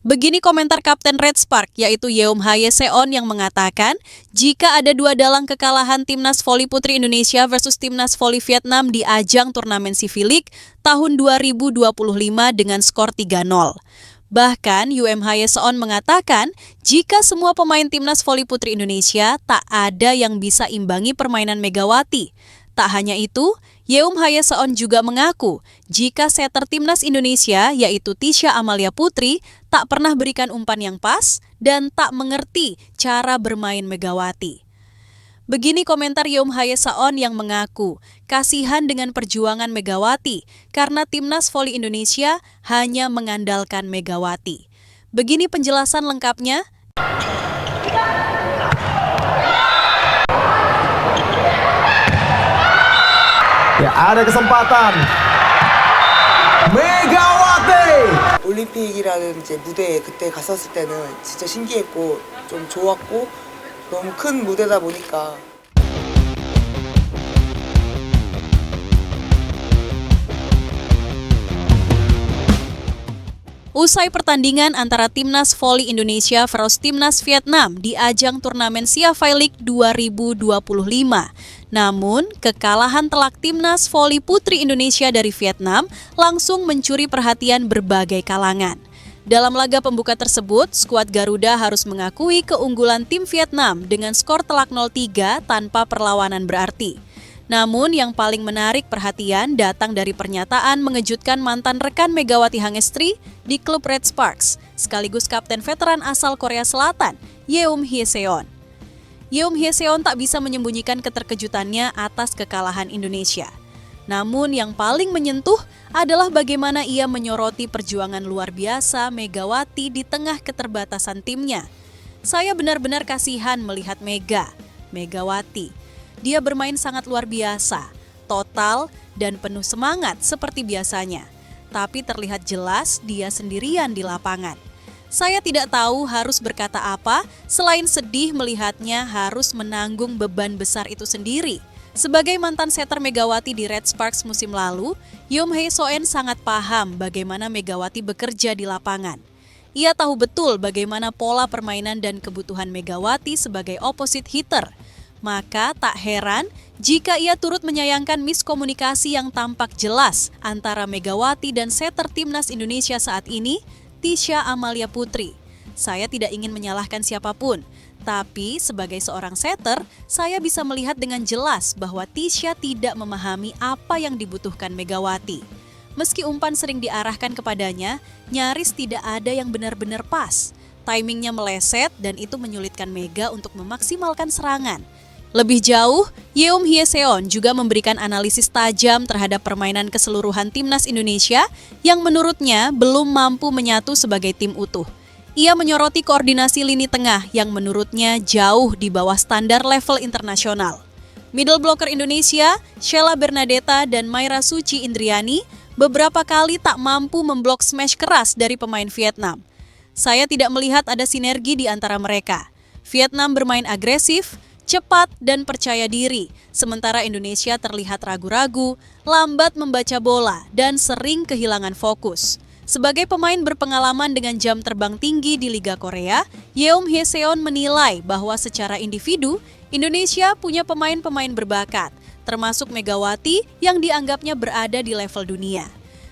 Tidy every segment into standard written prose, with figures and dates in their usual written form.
Begini komentar Kapten Red Spark, yaitu Yeom Haye-seon yang mengatakan, jika ada dua dalang kekalahan Timnas Voli Putri Indonesia versus Timnas Voli Vietnam di ajang turnamen Civilik tahun 2025 dengan skor 3-0. Bahkan, Yeom Haye-seon mengatakan, jika semua pemain Timnas Voli Putri Indonesia, tak ada yang bisa imbangi permainan Megawati. Tak hanya itu, Yeom Haye-seon juga mengaku jika setter Timnas Indonesia yaitu Tisha Amalia Putri tak pernah berikan umpan yang pas dan tak mengerti cara bermain Megawati. Begini komentar Yeom Haye-seon yang mengaku kasihan dengan perjuangan Megawati karena Timnas Voli Indonesia hanya mengandalkan Megawati. Begini penjelasan lengkapnya. Ya, ada kesempatan. Megawati. 올림픽이라는 이제 무대에 그때 갔었을 때는 진짜 신기했고 좀 좋았고 너무 큰 무대다 보니까 Usai pertandingan antara Timnas Voli Indonesia versus Timnas Vietnam di ajang turnamen Civilik 2025. Namun, kekalahan telak Timnas Voli Putri Indonesia dari Vietnam langsung mencuri perhatian berbagai kalangan. Dalam laga pembuka tersebut, skuad Garuda harus mengakui keunggulan tim Vietnam dengan skor telak 0-3 tanpa perlawanan berarti. Namun yang paling menarik perhatian datang dari pernyataan mengejutkan mantan rekan Megawati Hangestri di klub Red Sparks, sekaligus kapten veteran asal Korea Selatan, Yeom Haye-seon. Yeom Haye-seon tak bisa menyembunyikan keterkejutannya atas kekalahan Indonesia. Namun yang paling menyentuh adalah bagaimana ia menyoroti perjuangan luar biasa Megawati di tengah keterbatasan timnya. Saya benar-benar kasihan melihat Megawati. Dia bermain sangat luar biasa, total dan penuh semangat seperti biasanya. Tapi terlihat jelas dia sendirian di lapangan. Saya tidak tahu harus berkata apa selain sedih melihatnya harus menanggung beban besar itu sendiri. Sebagai mantan setter Megawati di Red Sparks musim lalu, Yeom Haye-seon sangat paham bagaimana Megawati bekerja di lapangan. Ia tahu betul bagaimana pola permainan dan kebutuhan Megawati sebagai opposite hitter. Maka tak heran jika ia turut menyayangkan miskomunikasi yang tampak jelas antara Megawati dan setter Timnas Indonesia saat ini, Tisha Amalia Putri. Saya tidak ingin menyalahkan siapapun, tapi sebagai seorang setter, saya bisa melihat dengan jelas bahwa Tisha tidak memahami apa yang dibutuhkan Megawati. Meski umpan sering diarahkan kepadanya, nyaris tidak ada yang benar-benar pas. Timingnya meleset dan itu menyulitkan Mega untuk memaksimalkan serangan. Lebih jauh, Yeom Haye-seon juga memberikan analisis tajam terhadap permainan keseluruhan Timnas Indonesia yang menurutnya belum mampu menyatu sebagai tim utuh. Ia menyoroti koordinasi lini tengah yang menurutnya jauh di bawah standar level internasional. Middle blocker Indonesia, Sheila Bernadetta dan Maira Suci Indriani beberapa kali tak mampu memblok smash keras dari pemain Vietnam. Saya tidak melihat ada sinergi di antara mereka. Vietnam bermain agresif, cepat dan percaya diri, sementara Indonesia terlihat ragu-ragu, lambat membaca bola, dan sering kehilangan fokus. Sebagai pemain berpengalaman dengan jam terbang tinggi di Liga Korea, Yeom Haye-seon menilai bahwa secara individu, Indonesia punya pemain-pemain berbakat, termasuk Megawati yang dianggapnya berada di level dunia.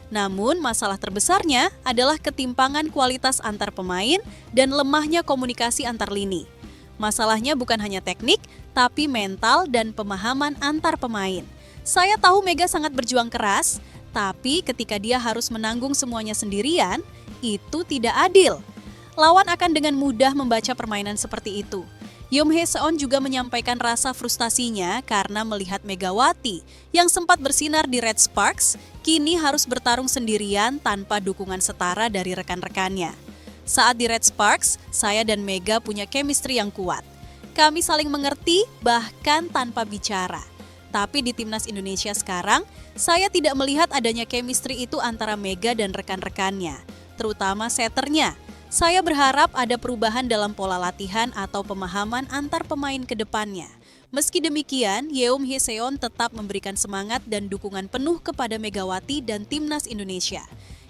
Namun masalah terbesarnya adalah ketimpangan kualitas antar pemain dan lemahnya komunikasi antar lini. Masalahnya bukan hanya teknik, tapi mental dan pemahaman antar pemain. Saya tahu Mega sangat berjuang keras, tapi ketika dia harus menanggung semuanya sendirian, itu tidak adil. Lawan akan dengan mudah membaca permainan seperti itu. Yeom Haye-seon juga menyampaikan rasa frustasinya karena melihat Megawati yang sempat bersinar di Red Sparks, kini harus bertarung sendirian tanpa dukungan setara dari rekan-rekannya. Saat di Red Sparks, saya dan Mega punya chemistry yang kuat. Kami saling mengerti bahkan tanpa bicara. Tapi di Timnas Indonesia sekarang, saya tidak melihat adanya chemistry itu antara Mega dan rekan-rekannya, terutama setternya. Saya berharap ada perubahan dalam pola latihan atau pemahaman antar pemain ke depannya. Meski demikian, Yeom Haye-seon tetap memberikan semangat dan dukungan penuh kepada Megawati dan Timnas Indonesia.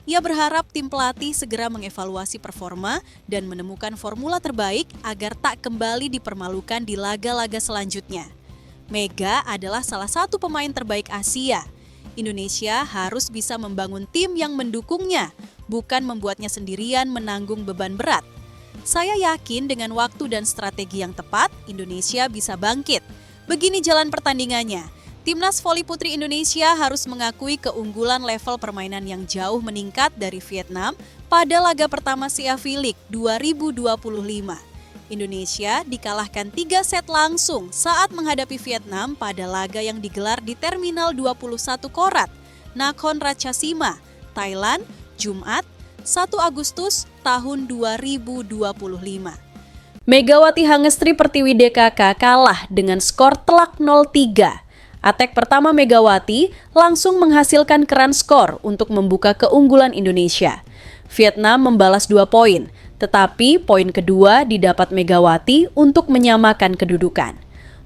Ia berharap tim pelatih segera mengevaluasi performa dan menemukan formula terbaik agar tak kembali dipermalukan di laga-laga selanjutnya. Mega adalah salah satu pemain terbaik Asia. Indonesia harus bisa membangun tim yang mendukungnya, bukan membuatnya sendirian menanggung beban berat. Saya yakin dengan waktu dan strategi yang tepat, Indonesia bisa bangkit. Begini jalan pertandingannya. Timnas Voli Putri Indonesia harus mengakui keunggulan level permainan yang jauh meningkat dari Vietnam pada laga pertama CAF League 2025. Indonesia dikalahkan 3 set langsung saat menghadapi Vietnam pada laga yang digelar di Terminal 21 Korat, Nakhon Ratchasima, Thailand, Jumat, 1 Agustus tahun 2025. Megawati Hangestri Pertiwi DKK kalah dengan skor telak 0-3. Atak pertama Megawati langsung menghasilkan keran skor untuk membuka keunggulan Indonesia. Vietnam membalas 2 poin, tetapi poin kedua didapat Megawati untuk menyamakan kedudukan.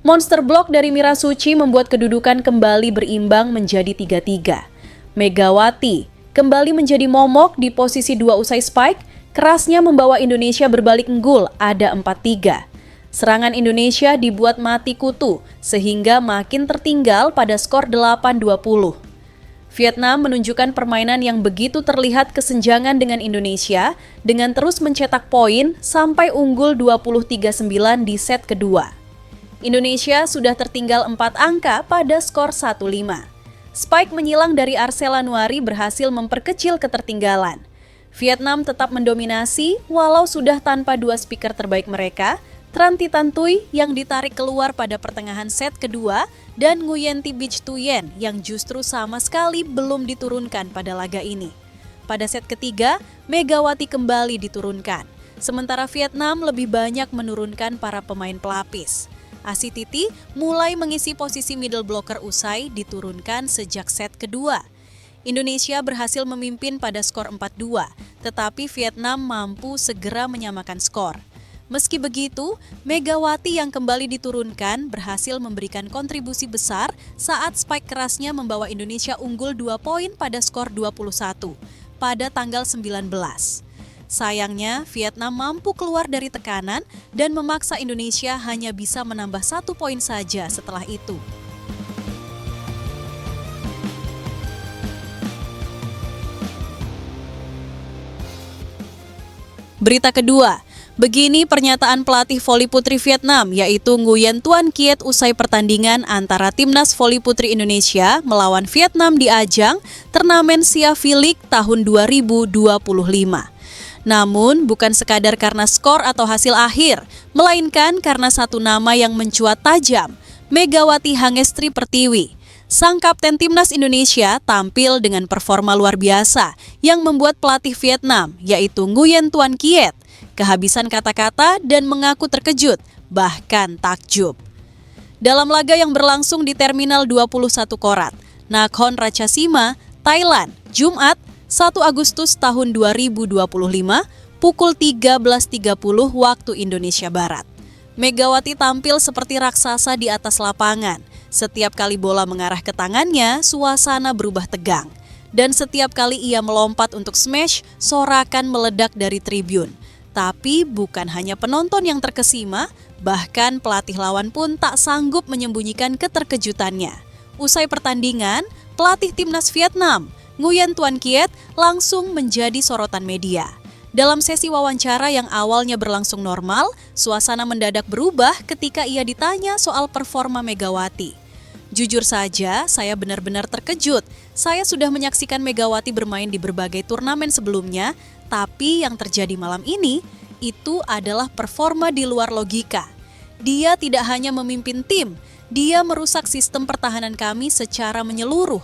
Monster block dari Mira Suci membuat kedudukan kembali berimbang menjadi 3-3. Megawati kembali menjadi momok di posisi 2 usai spike, kerasnya membawa Indonesia berbalik unggul ada 4-3. Serangan Indonesia dibuat mati kutu sehingga makin tertinggal pada skor 8-20. Vietnam menunjukkan permainan yang begitu terlihat kesenjangan dengan Indonesia dengan terus mencetak poin sampai unggul 23-9 di set kedua. Indonesia sudah tertinggal 4 angka pada skor 1-5. Spike menyilang dari Arsela Nuari berhasil memperkecil ketertinggalan. Vietnam tetap mendominasi walau sudah tanpa 2 speaker terbaik mereka, Tran Titan Tui yang ditarik keluar pada pertengahan set kedua dan Nguyen Thi Bich Tuyen yang justru sama sekali belum diturunkan pada laga ini. Pada set ketiga, Megawati kembali diturunkan, sementara Vietnam lebih banyak menurunkan para pemain pelapis. Asititi mulai mengisi posisi middle blocker usai diturunkan sejak set kedua. Indonesia berhasil memimpin pada skor 4-2, tetapi Vietnam mampu segera menyamakan skor. Meski begitu, Megawati yang kembali diturunkan berhasil memberikan kontribusi besar saat spike kerasnya membawa Indonesia unggul 2 poin pada skor 21 pada tanggal 19. Sayangnya, Vietnam mampu keluar dari tekanan dan memaksa Indonesia hanya bisa menambah 1 poin saja setelah itu. Berita kedua, begini pernyataan pelatih voli putri Vietnam yaitu Nguyen Tuan Kiet usai pertandingan antara Timnas Voli Putri Indonesia melawan Vietnam di ajang turnamen CAF League tahun 2025. Namun bukan sekadar karena skor atau hasil akhir, melainkan karena satu nama yang mencuat tajam, Megawati Hangestri Pertiwi. Sang kapten Timnas Indonesia tampil dengan performa luar biasa yang membuat pelatih Vietnam yaitu Nguyen Tuan Kiet kehabisan kata-kata dan mengaku terkejut, bahkan takjub. Dalam laga yang berlangsung di Terminal 21 Korat, Nakhon Ratchasima, Thailand, Jumat, 1 Agustus tahun 2025, pukul 13.30 waktu Indonesia Barat. Megawati tampil seperti raksasa di atas lapangan. Setiap kali bola mengarah ke tangannya, suasana berubah tegang. Dan setiap kali ia melompat untuk smash, sorakan meledak dari tribun. Tapi bukan hanya penonton yang terkesima, bahkan pelatih lawan pun tak sanggup menyembunyikan keterkejutannya. Usai pertandingan, pelatih Timnas Vietnam, Nguyen Tuan Kiet, langsung menjadi sorotan media. Dalam sesi wawancara yang awalnya berlangsung normal, suasana mendadak berubah ketika ia ditanya soal performa Megawati. Jujur saja, saya benar-benar terkejut. Saya sudah menyaksikan Megawati bermain di berbagai turnamen sebelumnya, tapi yang terjadi malam ini, itu adalah performa di luar logika. Dia tidak hanya memimpin tim, dia merusak sistem pertahanan kami secara menyeluruh.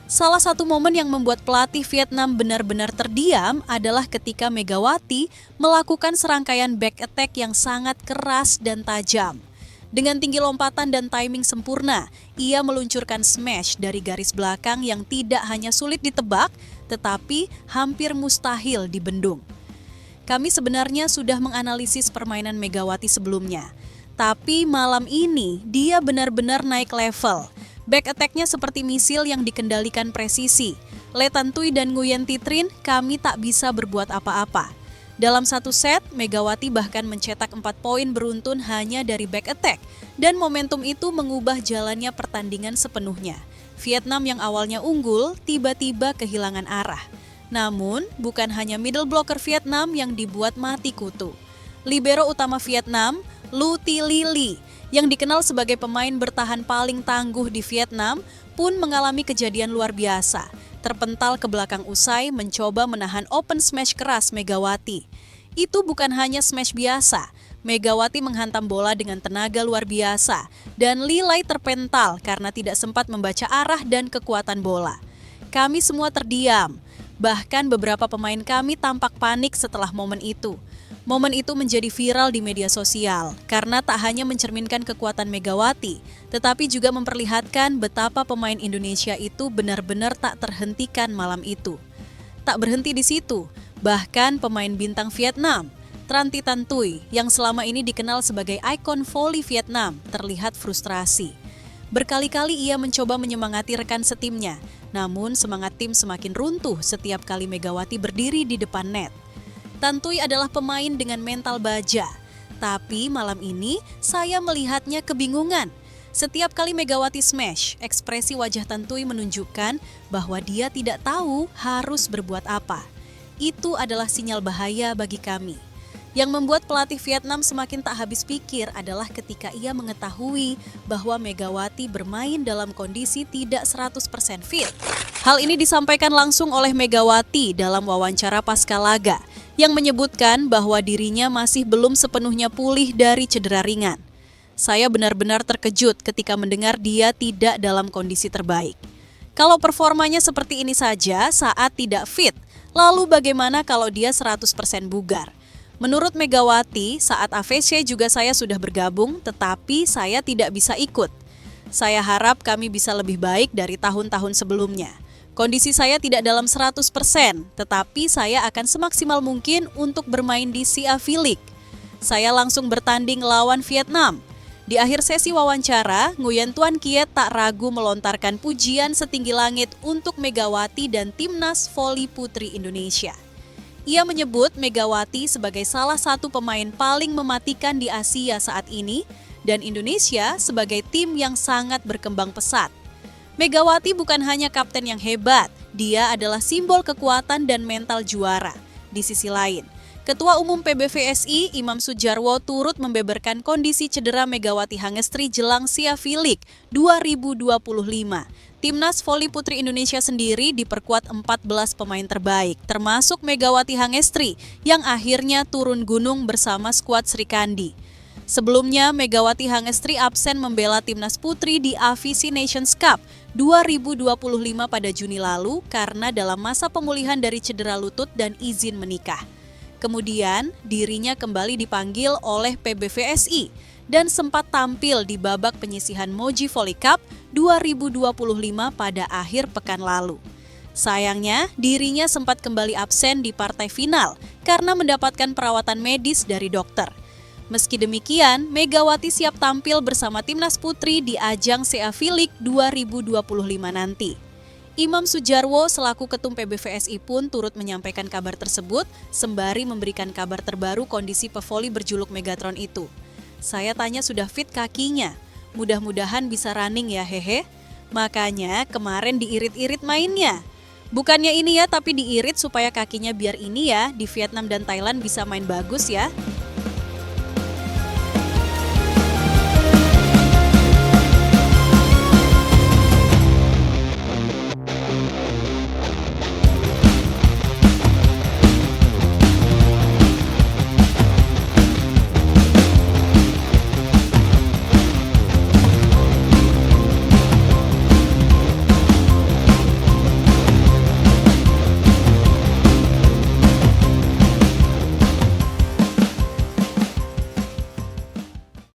Salah satu momen yang membuat pelatih Vietnam benar-benar terdiam adalah ketika Megawati melakukan serangkaian back attack yang sangat keras dan tajam. Dengan tinggi lompatan dan timing sempurna, ia meluncurkan smash dari garis belakang yang tidak hanya sulit ditebak, tetapi hampir mustahil dibendung. Kami sebenarnya sudah menganalisis permainan Megawati sebelumnya, tapi malam ini dia benar-benar naik level. Back attack-nya seperti misil yang dikendalikan presisi. Le Tan Thuy dan Nguyen Thi Trinh, kami tak bisa berbuat apa-apa. Dalam satu set, Megawati bahkan mencetak 4 poin beruntun hanya dari back attack. Dan momentum itu mengubah jalannya pertandingan sepenuhnya. Vietnam yang awalnya unggul, tiba-tiba kehilangan arah. Namun, bukan hanya middle blocker Vietnam yang dibuat mati kutu. Libero utama Vietnam, Lu Thi Lily, yang dikenal sebagai pemain bertahan paling tangguh di Vietnam, pun mengalami kejadian luar biasa. Terpental ke belakang usai mencoba menahan open smash keras Megawati. Itu bukan hanya smash biasa. Megawati menghantam bola dengan tenaga luar biasa dan Lilai terpental karena tidak sempat membaca arah dan kekuatan bola. Kami semua terdiam. Bahkan beberapa pemain kami tampak panik setelah momen itu. Momen itu menjadi viral di media sosial karena tak hanya mencerminkan kekuatan Megawati, tetapi juga memperlihatkan betapa pemain Indonesia itu benar-benar tak terhentikan malam itu. Tak berhenti di situ, bahkan pemain bintang Vietnam, Tran Thi Tan Thuy, yang selama ini dikenal sebagai ikon voli Vietnam, terlihat frustrasi. Berkali-kali ia mencoba menyemangati rekan setimnya, namun semangat tim semakin runtuh setiap kali Megawati berdiri di depan net. Tan Thuy adalah pemain dengan mental baja, tapi malam ini saya melihatnya kebingungan. Setiap kali Megawati smash, ekspresi wajah Tan Thuy menunjukkan bahwa dia tidak tahu harus berbuat apa. Itu adalah sinyal bahaya bagi kami. Yang membuat pelatih Vietnam semakin tak habis pikir adalah ketika ia mengetahui bahwa Megawati bermain dalam kondisi tidak 100% fit. Hal ini disampaikan langsung oleh Megawati dalam wawancara pasca laga, yang menyebutkan bahwa dirinya masih belum sepenuhnya pulih dari cedera ringan. Saya benar-benar terkejut ketika mendengar dia tidak dalam kondisi terbaik. Kalau performanya seperti ini saja saat tidak fit, lalu bagaimana kalau dia 100% bugar? Menurut Megawati, saat AVC juga saya sudah bergabung, tetapi saya tidak bisa ikut. Saya harap kami bisa lebih baik dari tahun-tahun sebelumnya. Kondisi saya tidak dalam 100%, tetapi saya akan semaksimal mungkin untuk bermain di CAV League. Saya langsung bertanding lawan Vietnam. Di akhir sesi wawancara, Nguyen Tuan Kiet tak ragu melontarkan pujian setinggi langit untuk Megawati dan Timnas Voli Putri Indonesia. Ia menyebut Megawati sebagai salah satu pemain paling mematikan di Asia saat ini dan Indonesia sebagai tim yang sangat berkembang pesat. Megawati bukan hanya kapten yang hebat, dia adalah simbol kekuatan dan mental juara. Di sisi lain, Ketua Umum PBVSI Imam Sudjarwo turut membeberkan kondisi cedera Megawati Hangestri jelang CAV League 2025. Timnas Voli Putri Indonesia sendiri diperkuat 14 pemain terbaik, termasuk Megawati Hangestri yang akhirnya turun gunung bersama skuad Sri Kandi. Sebelumnya, Megawati Hangestri absen membela Timnas Putri di AVC Nations Cup 2025 pada Juni lalu karena dalam masa pemulihan dari cedera lutut dan izin menikah. Kemudian, dirinya kembali dipanggil oleh PBVSI dan sempat tampil di babak penyisihan Moji Volley Cup 2025 pada akhir pekan lalu. Sayangnya, dirinya sempat kembali absen di partai final karena mendapatkan perawatan medis dari dokter. Meski demikian, Megawati siap tampil bersama Timnas Putri di ajang CAV League 2025 nanti. Imam Sudjarwo selaku Ketum PBVSI pun turut menyampaikan kabar tersebut sembari memberikan kabar terbaru kondisi pevoli berjuluk Megatron itu. Saya tanya sudah fit kakinya, mudah-mudahan bisa running ya hehe. Makanya kemarin diirit-irit mainnya. Bukannya ini ya, tapi diirit supaya kakinya biar ini ya, di Vietnam dan Thailand bisa main bagus ya.